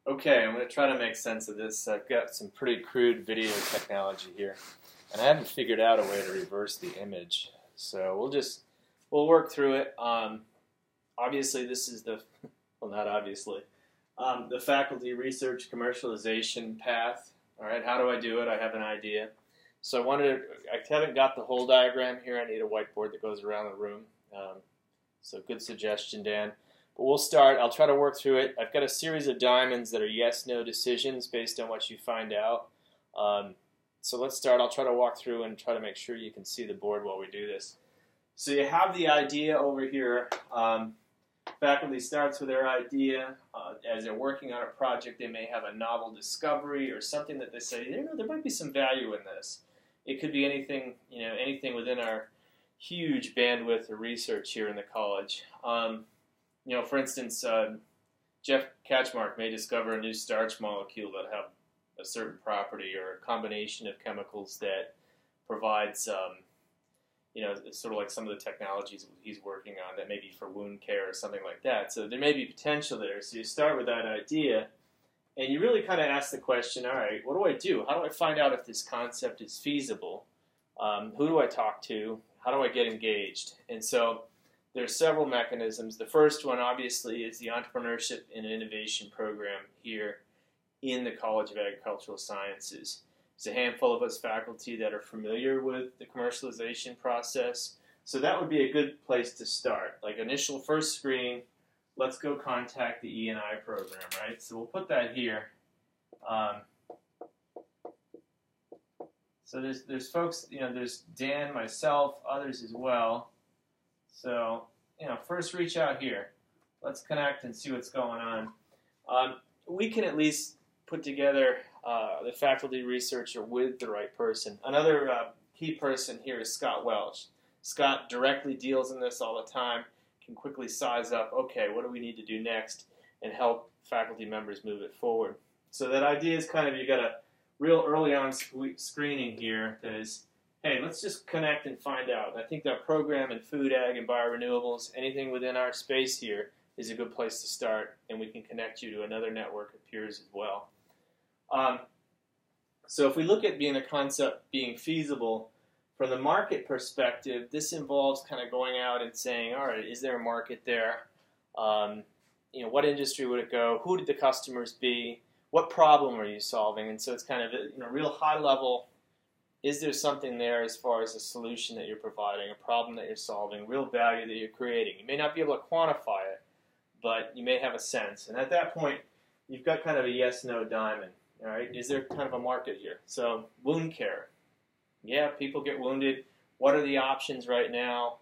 Okay, I'm going to try to make sense of this. I've got some pretty crude video technology here, and I haven't figured out a way to reverse the image. So we'll work through it. Obviously, this is the well, not obviously, the faculty research commercialization path. All right, how do I do it? I have an idea. So I haven't got the whole diagram here. I need a whiteboard that goes around the room. So good suggestion, Dan. But we'll start. I'll try to work through it. I've got a series of diamonds that are yes/no decisions based on what you find out. So let's start. I'll try to walk through and try to make sure you can see the board while we do this. So you have the idea over here. Faculty starts with their idea. As they're working on a project, they may have a novel discovery or something that they say, there might be some value in this. It could be anything, anything within our huge bandwidth of research here in the college. For instance, Jeff Catchmark may discover a new starch molecule that have a certain property or a combination of chemicals that provides, sort of like some of the technologies he's working on that may be for wound care or something like that. So there may be potential there. So you start with that idea, and you really kind of ask the question, all right, what do I do? How do I find out if this concept is feasible? Who do I talk to? How do I get engaged? And so there's several mechanisms. The first one, obviously, is the Entrepreneurship and Innovation Program here in the College of Agricultural Sciences. There's a handful of us faculty that are familiar with the commercialization process. So that would be a good place to start. Like initial first screening, let's go contact the E&I program, right? So we'll put that here. So there's folks, there's Dan, myself, others as well. So, first reach out here. Let's connect and see what's going on. We can at least put together the faculty researcher with the right person. Another key person here is Scott Welch. Scott directly deals in this all the time, can quickly size up, okay, what do we need to do next, and help faculty members move it forward. So that idea is kind of, you got a real early on screening here that is, hey, let's just connect and find out. And I think that program in food, ag, and biorenewables, anything within our space here is a good place to start, and we can connect you to another network of peers as well. So if we look at being a concept being feasible, from the market perspective, this involves kind of going out and saying, all right, is there a market there? What industry would it go? Who did the customers be? What problem are you solving? And so it's kind of a real high level. Is there something there as far as a solution that you're providing, a problem that you're solving, real value that you're creating? You may not be able to quantify it, but you may have a sense. And at that point, you've got kind of a yes/no diamond. All right, is there kind of a market here? So wound care. Yeah, people get wounded. What are the options right now?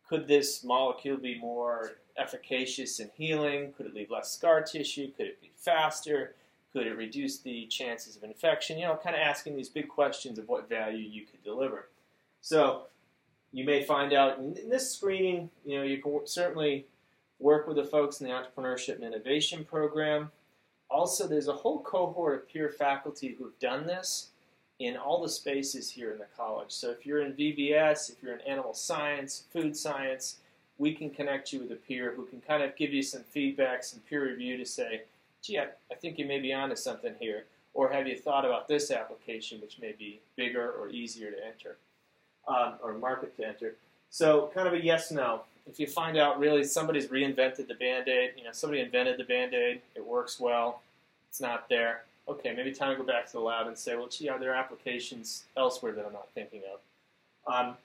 Could this molecule be more efficacious in healing? Could it leave less scar tissue? Could it be faster? Could it reduce the chances of infection? Kind of asking these big questions of what value you could deliver. So you may find out in this screening, you can certainly work with the folks in the Entrepreneurship and Innovation Program. Also, there's a whole cohort of peer faculty who have done this in all the spaces here in the college. So if you're in VBS, if you're in animal science, food science, we can connect you with a peer who can kind of give you some feedback, some peer review to say, gee, I think you may be onto something here. Or have you thought about this application, which may be bigger or easier to enter, or market to enter. So kind of a yes/no. If you find out really somebody's reinvented the Band-Aid, somebody invented the Band-Aid, it works well, it's not there. Okay, maybe time to go back to the lab and say, well, gee, are there applications elsewhere that I'm not thinking of?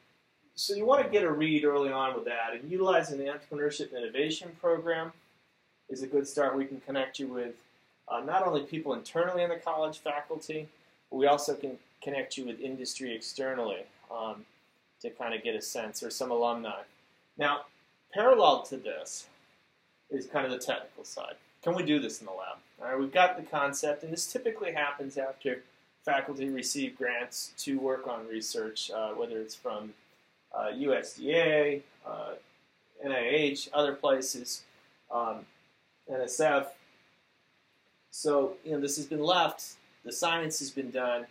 So you want to get a read early on with that, and utilizing the Entrepreneurship and Innovation Program is a good start. We can connect you with not only people internally in the college faculty, but we also can connect you with industry externally to kind of get a sense, or some alumni. Now, parallel to this is kind of the technical side. Can we do this in the lab? All right, we've got the concept, and this typically happens after faculty receive grants to work on research, whether it's from USDA, NIH, other places, NSF. So, this has been left, the science has been done,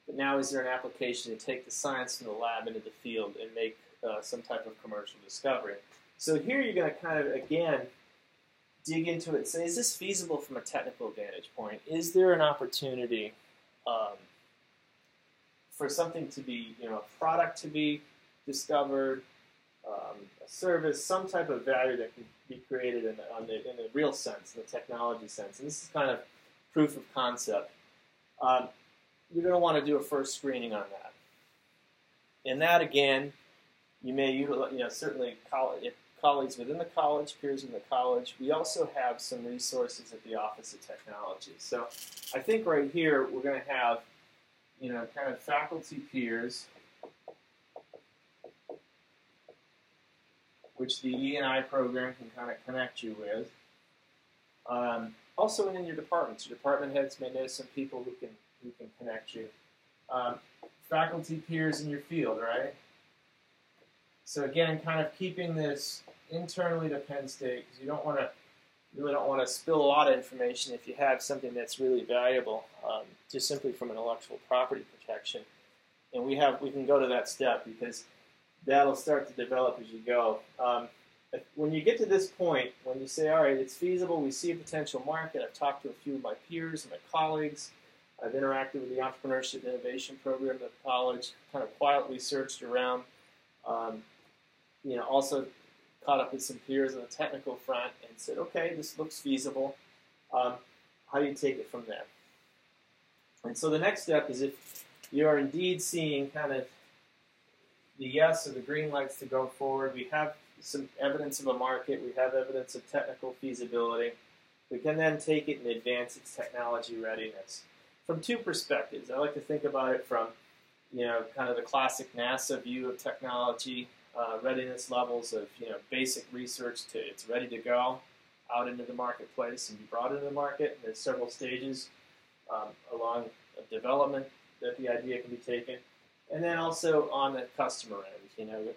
but now is there an application to take the science from the lab into the field and make some type of commercial discovery? So here you're going to kind of, again, dig into it and say, is this feasible from a technical vantage point? Is there an opportunity for something to be, a product to be discovered, a service, some type of value that can be created in the real sense, the technology sense. And this is kind of proof of concept. You're going to want to do a first screening on that. And that, again, you may utilize, certainly colleagues within the college, peers in the college. We also have some resources at the Office of Technology. So I think right here we're going to have, kind of faculty peers, which the E&I program can kind of connect you with. Also in your departments. Your department heads may know some people who can connect you. Faculty peers in your field, right? So again, kind of keeping this internally to Penn State, because you really don't want to spill a lot of information if you have something that's really valuable, just simply from intellectual property protection. And we can go to that step because that'll start to develop as you go. When you get to this point, when you say, all right, it's feasible, we see a potential market, I've talked to a few of my peers and my colleagues, I've interacted with the Entrepreneurship and Innovation program at the college, kind of quietly searched around, also caught up with some peers on the technical front and said, okay, this looks feasible. How do you take it from there? And so the next step is if you are indeed seeing kind of the yes or the green lights to go forward, we have some evidence of a market, we have evidence of technical feasibility, we can then take it and advance its technology readiness. From two perspectives. I like to think about it from, kind of the classic NASA view of technology, readiness levels of, basic research to it's ready to go out into the marketplace and be brought into the market. And there's several stages along development that the idea can be taken. And then also on the customer end,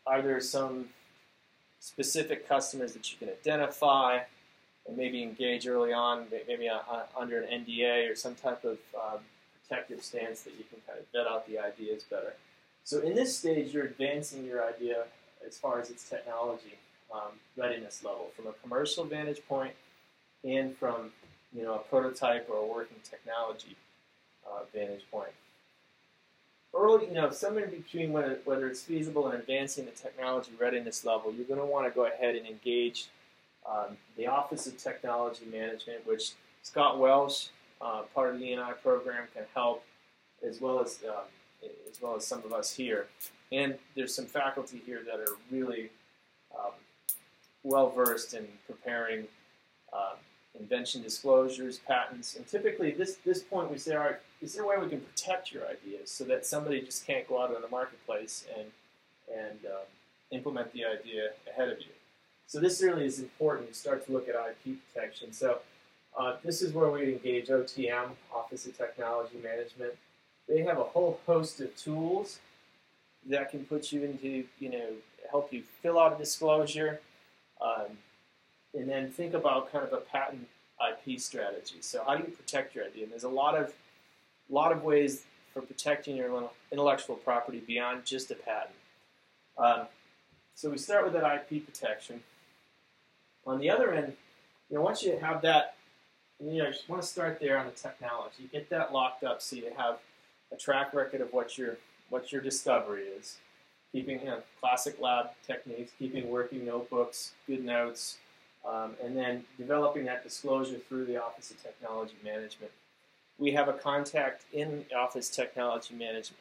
are there some specific customers that you can identify and maybe engage early on, maybe under an NDA or some type of protective stance that you can kind of vet out the ideas better. So in this stage, you're advancing your idea as far as its technology readiness level, from a commercial vantage point and from a prototype or a working technology vantage point. Early, somewhere in between whether it's feasible and advancing the technology readiness level, you're going to want to go ahead and engage the Office of Technology Management, which Scott Welsh, part of the E&I program, can help, as well as some of us here. And there's some faculty here that are really well versed in preparing invention disclosures, patents, and typically this point we say, all right, is there a way we can protect your ideas so that somebody just can't go out in the marketplace and implement the idea ahead of you? So this really is important. You start to look at IP protection. So this is where we engage OTM, Office of Technology Management. They have a whole host of tools that can put you into, help you fill out a disclosure, and then think about kind of a patent IP strategy. So how do you protect your idea? And there's a lot of ways for protecting your intellectual property beyond just a patent. So we start with that IP protection. On the other end, once you have that, you want to start there on the technology. Get that locked up so you have a track record of what your discovery is. Keeping classic lab techniques, keeping working notebooks, good notes, and then developing that disclosure through the Office of Technology Management. We have a contact in the Office of Technology Management,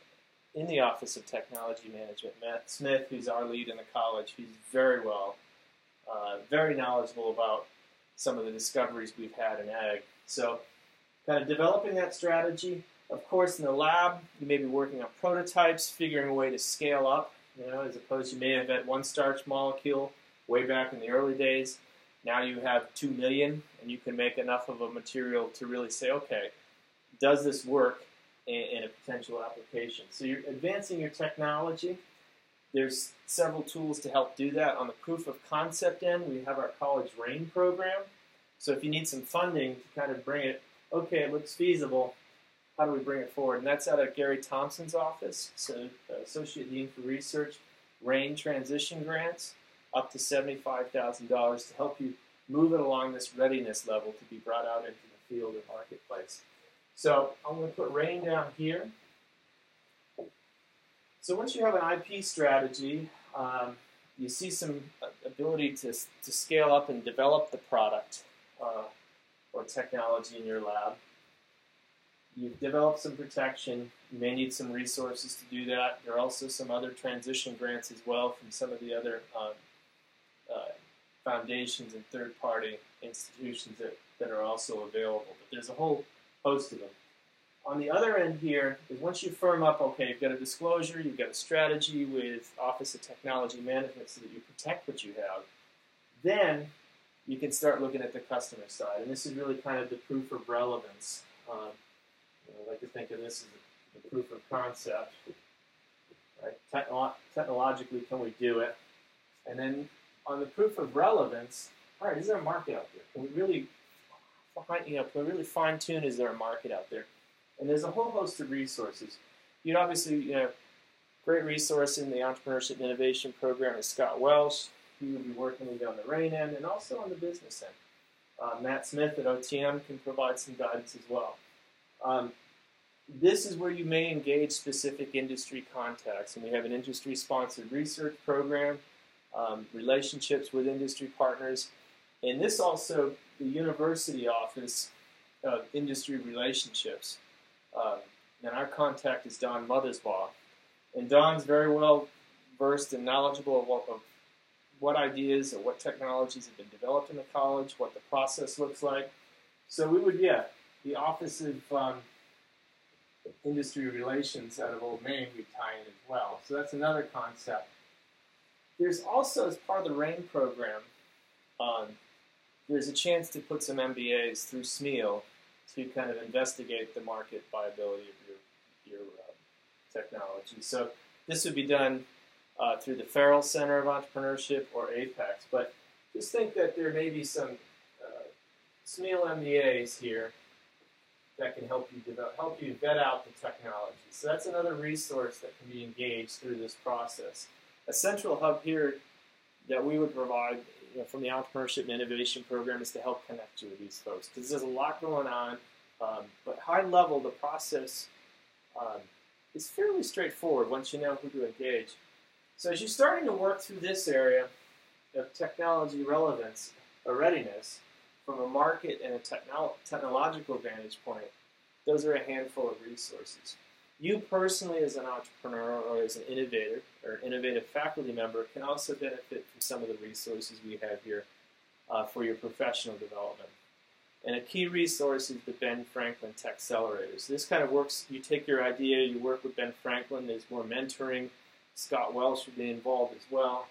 Matt Smith, who's our lead in the college. He's very knowledgeable about some of the discoveries we've had in ag. So kind of developing that strategy. Of course, in the lab, you may be working on prototypes, figuring a way to scale up, as opposed to you may have had one starch molecule way back in the early days. Now you have 2 million, and you can make enough of a material to really say, okay, does this work in a potential application? So you're advancing your technology. There's several tools to help do that. On the proof of concept end, we have our College RAIN program. So if you need some funding to kind of bring it, okay, it looks feasible, how do we bring it forward? And that's out of Gary Thompson's office, so Associate Dean for Research, RAIN transition grants, up to $75,000 to help you move it along this readiness level to be brought out into the field or marketplace. So I'm going to put rain down here. So once you have an IP strategy, you see some ability to scale up and develop the product or technology in your lab. You've developed some protection. You may need some resources to do that. There are also some other transition grants as well from some of the other foundations and third-party institutions that are also available. But there's a whole host of them. On the other end here is once you firm up, okay, you've got a disclosure, you've got a strategy with Office of Technology Management so that you protect what you have, then you can start looking at the customer side. And this is really kind of the proof of relevance. I like to think of this as the proof of concept. Right? Technologically, can we do it? And then on the proof of relevance, all right, is there a market out there? Can we really fine-tune, is there a market out there? And there's a whole host of resources. You'd obviously, great resource in the Entrepreneurship Innovation Program is Scott Welsh. He would be working with you on the RAIN end and also on the business end. Matt Smith at OTM can provide some guidance as well. This is where you may engage specific industry contacts, and we have an industry-sponsored research program, relationships with industry partners, and this also, the University Office of Industry Relationships. And our contact is Don Mothersbaugh. And Don's very well versed and knowledgeable of what ideas or what technologies have been developed in the college, what the process looks like. So we would, the Office of Industry Relations out of Old Main would tie in as well. So that's another concept. There's also, as part of the RAIN program, there's a chance to put some MBAs through SMEAL to kind of investigate the market viability of your technology. So this would be done through the Farrell Center of Entrepreneurship or APEX. But just think that there may be some SMEAL MBAs here that can help you vet out the technology. So that's another resource that can be engaged through this process. A central hub here that we would provide from the Entrepreneurship and Innovation Program is to help connect you with these folks, because there's a lot going on, but high level, the process is fairly straightforward once you know who to engage. So as you're starting to work through this area of technology relevance or readiness from a market and a technological vantage point, those are a handful of resources. You personally as an entrepreneur or as an innovator or an innovative faculty member can also benefit from some of the resources we have here for your professional development. And a key resource is the Ben Franklin Tech Accelerators. This kind of works, you take your idea, you work with Ben Franklin, there's more mentoring. Scott Welsh would be involved as well.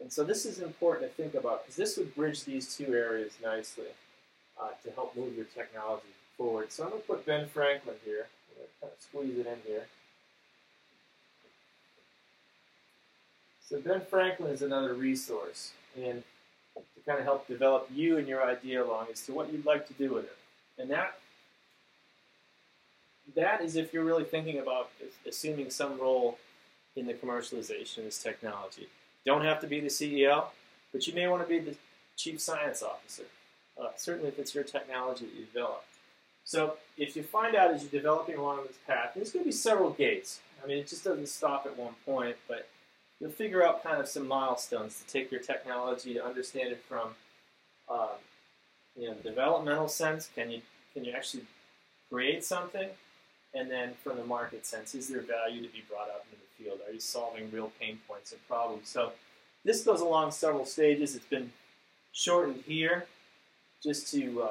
And so this is important to think about because this would bridge these two areas nicely to help move your technology forward. So I'm going to put Ben Franklin here. I'm going to kind of squeeze it in here. So Ben Franklin is another resource, and to kind of help develop you and your idea along as to what you'd like to do with it. And that is if you're really thinking about assuming some role in the commercialization of this technology. Don't have to be the CEO, but you may want to be the Chief Science Officer, certainly if it's your technology that you develop. So if you find out as you're developing along this path, there's going to be several gates. I mean, it just doesn't stop at one point, but you'll figure out kind of some milestones to take your technology to understand it from the developmental sense. Can you actually create something? And then from the market sense, is there value to be brought out into the field? Are you solving real pain points and problems? So this goes along several stages. It's been shortened here just to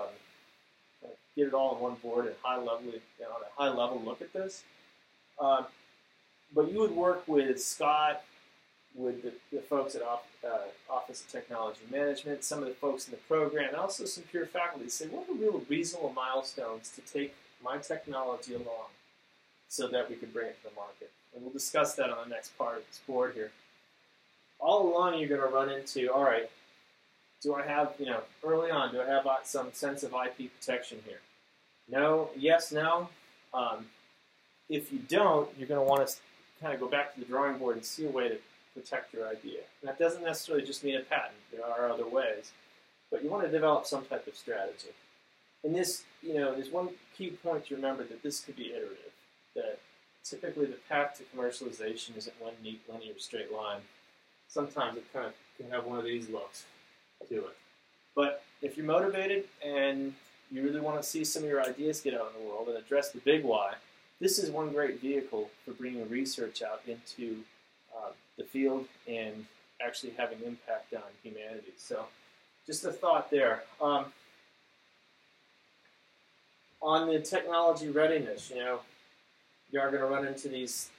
get it all on one board and on a high level look at this. But you would work with Scott, with the folks at Office of Technology Management, some of the folks in the program, and also some peer faculty to say, what are real reasonable milestones to take my technology along so that we can bring it to the market? And we'll discuss that on the next part of this board here. All along you're going to run into, all right, do I have, early on, do I have some sense of IP protection here? No, yes, no. If you don't, you're going to want to kind of go back to the drawing board and see a way to protect your idea. And that doesn't necessarily just mean a patent. There are other ways. but you want to develop some type of strategy. And this, there's one key point to remember, that this could be iterative, that typically the path to commercialization isn't one neat linear straight line. Sometimes it kind of can have one of these looks to it. But if you're motivated and you really want to see some of your ideas get out in the world and address the big why, this is one great vehicle for bringing research out into the field and actually having impact on humanity. So just a thought there. On the technology readiness, you are going to run into these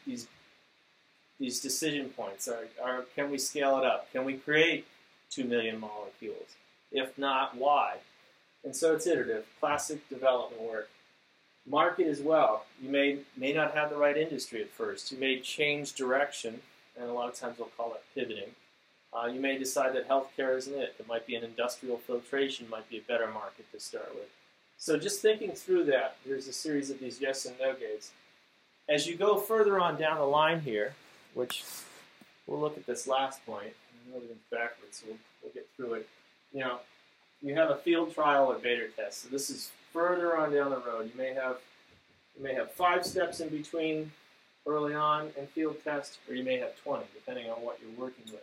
decision points. Can we scale it up? Can we create 2 million molecules? If not, why? And so it's iterative, classic development work. Market as well. You may not have the right industry at first. You may change direction, and a lot of times we'll call it pivoting. You may decide that healthcare isn't it. It might be an industrial filtration, might be a better market to start with. So just thinking through that, there's a series of these yes and no gates. As you go further on down the line here, which we'll look at this last point, everything's backwards, so we'll get through it. You have a field trial or beta test. So this is further on down the road. You may have 5 steps in between early on and field test, or you may have 20, depending on what you're working with.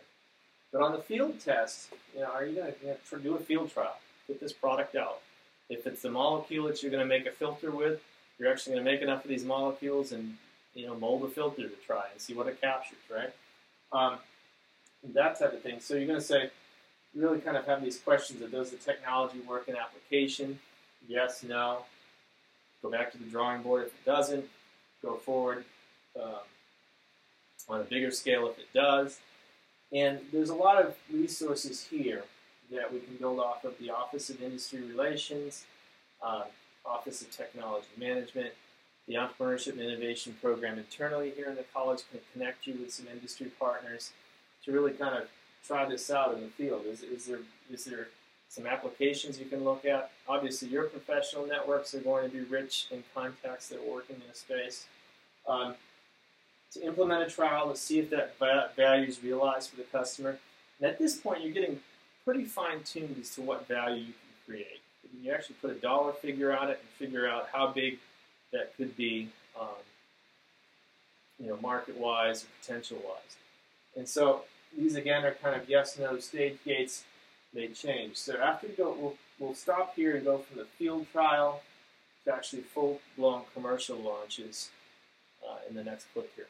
But on the field test, are you going to do a field trial? Put this product out. If it's the molecule that you're going to make a filter with, you're actually going to make enough of these molecules and mold a filter to try and see what it captures, right? That type of thing. So you're going to say, you really kind of have these questions of, does the technology work in application? Yes, no. Go back to the drawing board if it doesn't. Go forward on a bigger scale if it does. And there's a lot of resources here that we can build off of: the Office of Industry Relations, Office of Technology Management, the Entrepreneurship and Innovation Program internally here in the college can connect you with some industry partners to really kind of try this out in the field. Is there some applications you can look at? Obviously, your professional networks are going to be rich in contacts that are working in a space. To implement a trial to see if that value is realized for the customer. And at this point, you're getting pretty fine-tuned as to what value you can create. You actually put a dollar figure on it and figure out how big that could be, market-wise or potential-wise. And so these, again, are kind of yes-no stage gates. They change. So after we go, we'll stop here and go from the field trial to actually full-blown commercial launches in the next clip here.